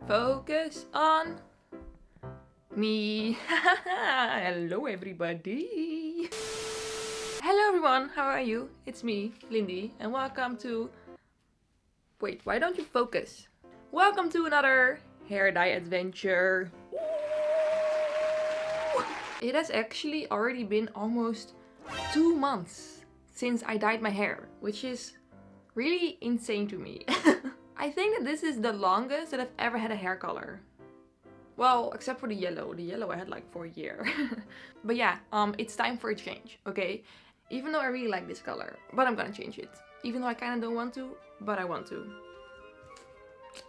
Focus on me. Hello everybody. Hello everyone, how are you? It's me, Lindy, and welcome to... Wait, why don't you focus? Welcome to another hair dye adventure. It has actually already been almost 2 months since I dyed my hair, which is really insane to me. I think that this is the longest that I've ever had a hair color. Well, except for the yellow. The yellow I had like for a year. But yeah, it's time for a change, okay? Even though I really like this color, but I'm gonna change it. Even though I kind of don't want to, but I want to.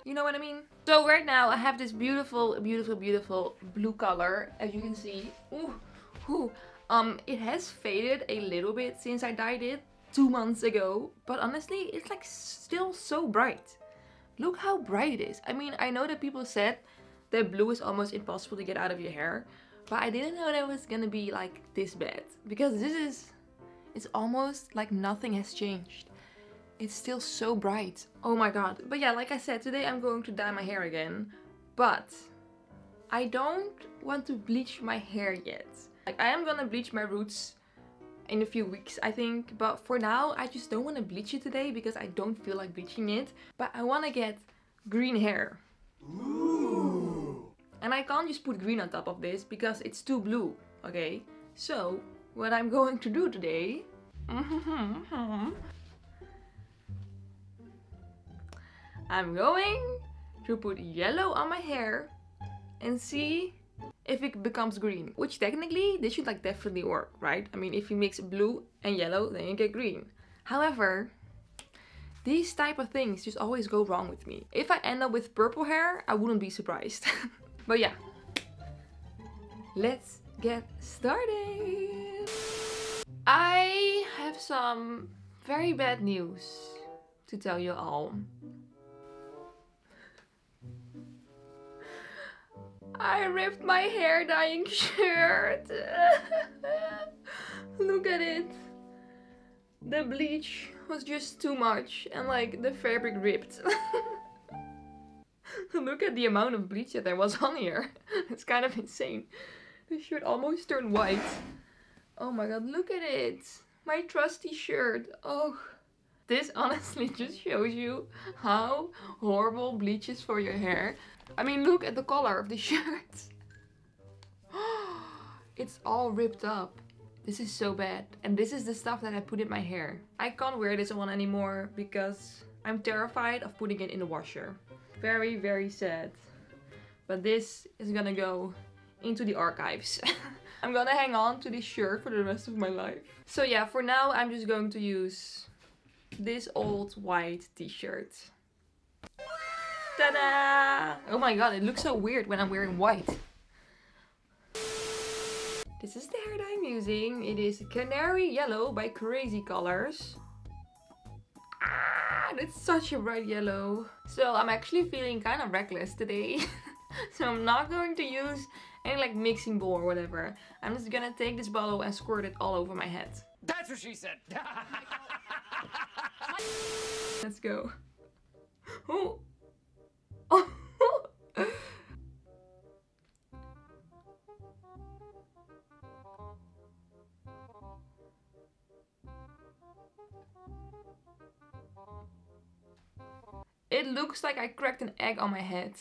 You know what I mean? So right now I have this beautiful, beautiful, beautiful blue color, as you can see. Ooh. It has faded a little bit since I dyed it 2 months ago, but honestly, it's like still so bright. Look how bright it is. I mean, I know that people said that blue is almost impossible to get out of your hair, but I didn't know that it was gonna be like this bad. Because it's almost like nothing has changed. It's still so bright. Oh my god. But yeah, like I said, today I'm going to dye my hair again. But I don't want to bleach my hair yet. Like, I am gonna bleach my roots in a few weeks, I think, but for now I just don't want to bleach it today because I don't feel like bleaching it, but I want to get green hair. Ooh. And I can't just put green on top of this because it's too blue, okay? So what I'm going to do today I'm going to put yellow on my hair and see if it becomes green, which technically this should like definitely work, right? I mean, if you mix blue and yellow, then you get green. However, these type of things just always go wrong with me. If I end up with purple hair, I wouldn't be surprised. But yeah, let's get started. I have some very bad news to tell you all. I ripped my hair dyeing shirt. Look at it. The bleach was just too much and like the fabric ripped. Look at the amount of bleach that there was on here. It's kind of insane. The shirt almost turned white. Oh my god, look at it. My trusty shirt. Oh. This honestly just shows you how horrible bleach is for your hair. I mean, look at the color of the shirt. It's all ripped up. This is so bad. And this is the stuff that I put in my hair. I can't wear this one anymore because I'm terrified of putting it in the washer. Very, very sad. But this is gonna go into the archives. I'm gonna hang on to this shirt for the rest of my life. So yeah, for now I'm just going to use this old white t-shirt. Ta-da! Oh my god, it looks so weird when I'm wearing white. This is the hair dye I'm using. It is Canary Yellow by Crazy Colors. Ah, it's such a bright yellow. So I'm actually feeling kind of reckless today. So I'm not going to use any like mixing bowl or whatever. I'm just gonna take this bottle and squirt it all over my head. That's what she said. Let's go. Oh. It looks like I cracked an egg on my head.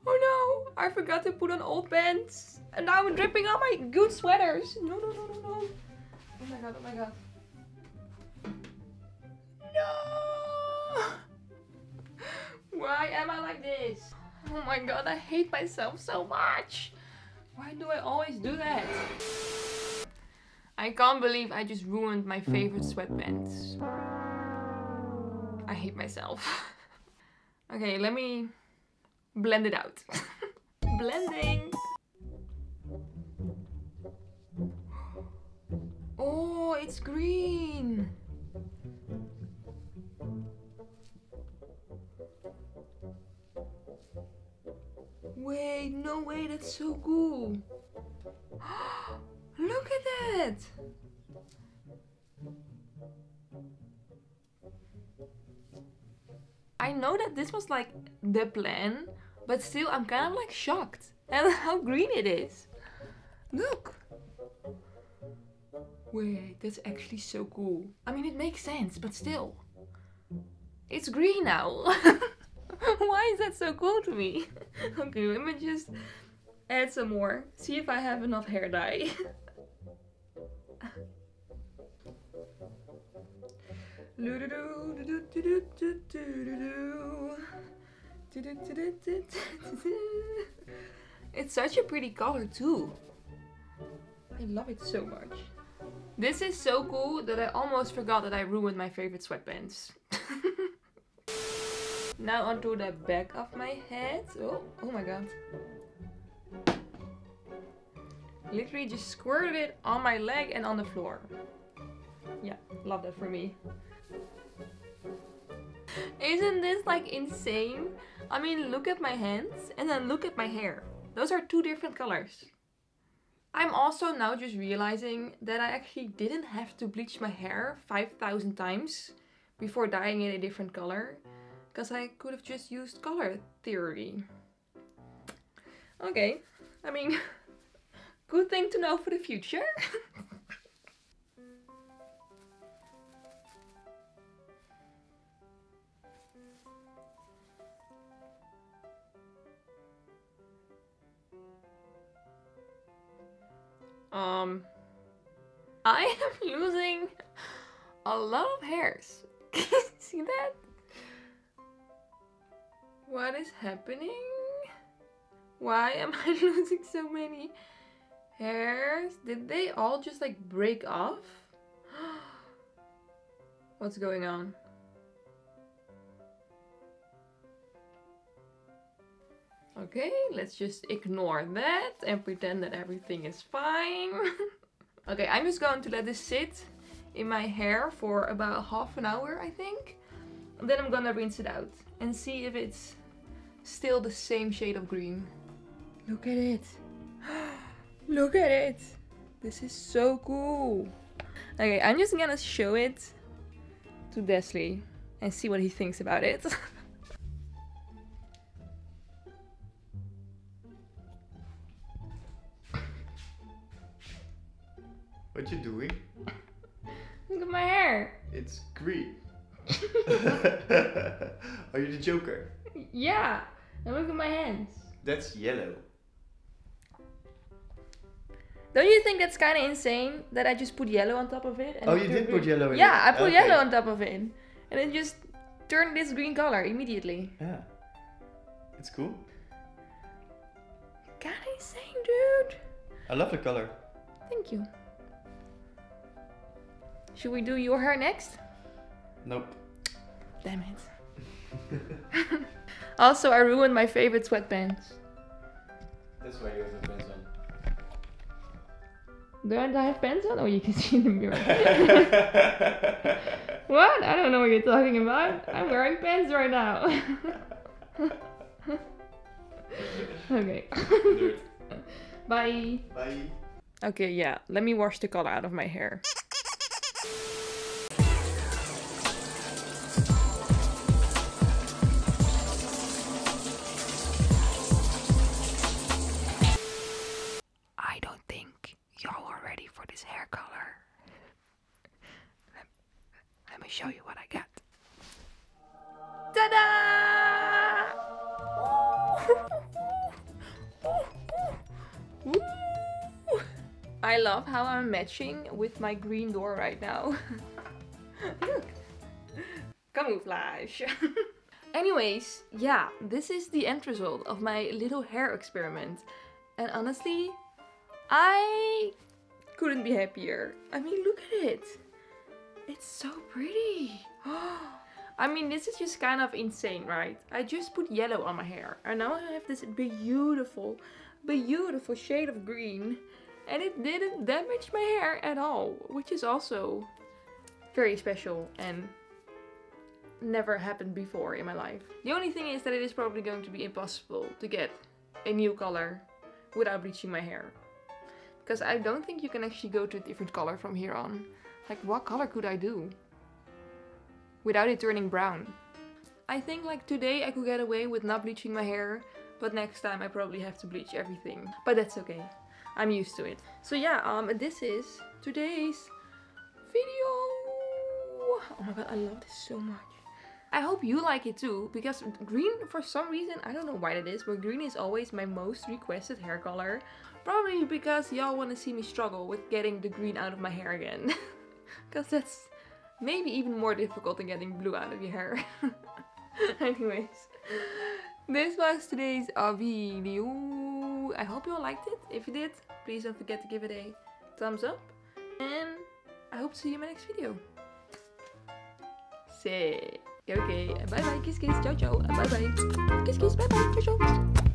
Oh no, I forgot to put on old pants. And now I'm dripping on my good sweaters. No. Oh my god, oh my god. No! Why am I like this? Oh my god, I hate myself so much. Why do I always do that? I can't believe I just ruined my favorite sweatpants. I hate myself. Okay, let me blend it out. Blending. Oh, it's green. Wait, no way, that's so cool. Look at that. I know that this was like the plan, but still I'm kind of like shocked at how green it is. Look. Wait, that's actually so cool. I mean, it makes sense, but still. It's green now. Why is that so cool to me? Okay, let me just add some more. See if I have enough hair dye. It's such a pretty color too. I love it so much. This is so cool that I almost forgot that I ruined my favorite sweatpants. Now onto the back of my head. Oh my god. Literally just squirted it on my leg and on the floor. Yeah, love that for me. Isn't this like insane? I mean, look at my hands and then look at my hair. Those are two different colors. I'm also now just realizing that I actually didn't have to bleach my hair 5,000 times before dyeing it a different color, because I could have just used color theory. Okay, I mean, good thing to know for the future. I am losing a lot of hairs. Can you see that? What is happening? Why am I losing so many hairs? Did they all just like break off? What's going on? Okay, let's just ignore that and pretend that everything is fine. Okay, I'm just going to let this sit in my hair for about half an hour, I think. And then I'm gonna rinse it out and see if it's still the same shade of green. Look at it. Look at it. This is so cool. Okay, I'm just gonna show it to Desley and see what he thinks about it. What you doing? Look at my hair. It's green. Are you the Joker? Yeah. And look at my hands. That's yellow. Don't you think that's kind of insane that I just put yellow on top of it? And Oh, you did put yellow in it? Yeah, I put Okay. yellow on top of it. And it just turned this green color immediately. Yeah. It's cool. Kind of insane, dude. I love the color. Thank you. Should we do your hair next? Nope. Damn it. Also, I ruined my favorite sweatpants. That's why you have the pants on. Don't I have pants on? Oh, you can see in the mirror. What? I don't know what you're talking about. I'm wearing pants right now. Okay. Nerd. Bye. Bye. Okay, yeah. Let me wash the color out of my hair. I don't think y'all are ready for this hair color. Let me show you what I got. Ta-da! Woo! I love how I'm matching with my green door right now. Look. Camouflage. Anyways, yeah, this is the end result of my little hair experiment. And honestly, I couldn't be happier. I mean, look at it. It's so pretty. I mean, this is just kind of insane, right? I just put yellow on my hair. And now I have this beautiful, beautiful shade of green. And it didn't damage my hair at all. Which is also very special and never happened before in my life. The only thing is that it is probably going to be impossible to get a new color without bleaching my hair. Because I don't think you can actually go to a different color from here on. Like, what color could I do without it turning brown? I think like today I could get away with not bleaching my hair, but next time I probably have to bleach everything. But that's okay. I'm used to it. So yeah, this is today's video. Oh my god, I love this so much. I hope you like it too, because green, for some reason, I don't know why that is, but green is always my most requested hair color. Probably because y'all want to see me struggle with getting the green out of my hair again. Because that's maybe even more difficult than getting blue out of your hair. Anyways, this was today's video. I hope you all liked it. If you did, please don't forget to give it a thumbs up. And I hope to see you in my next video. Say okay, bye bye, kiss kiss, ciao ciao, bye bye, kiss kiss, bye bye, ciao ciao.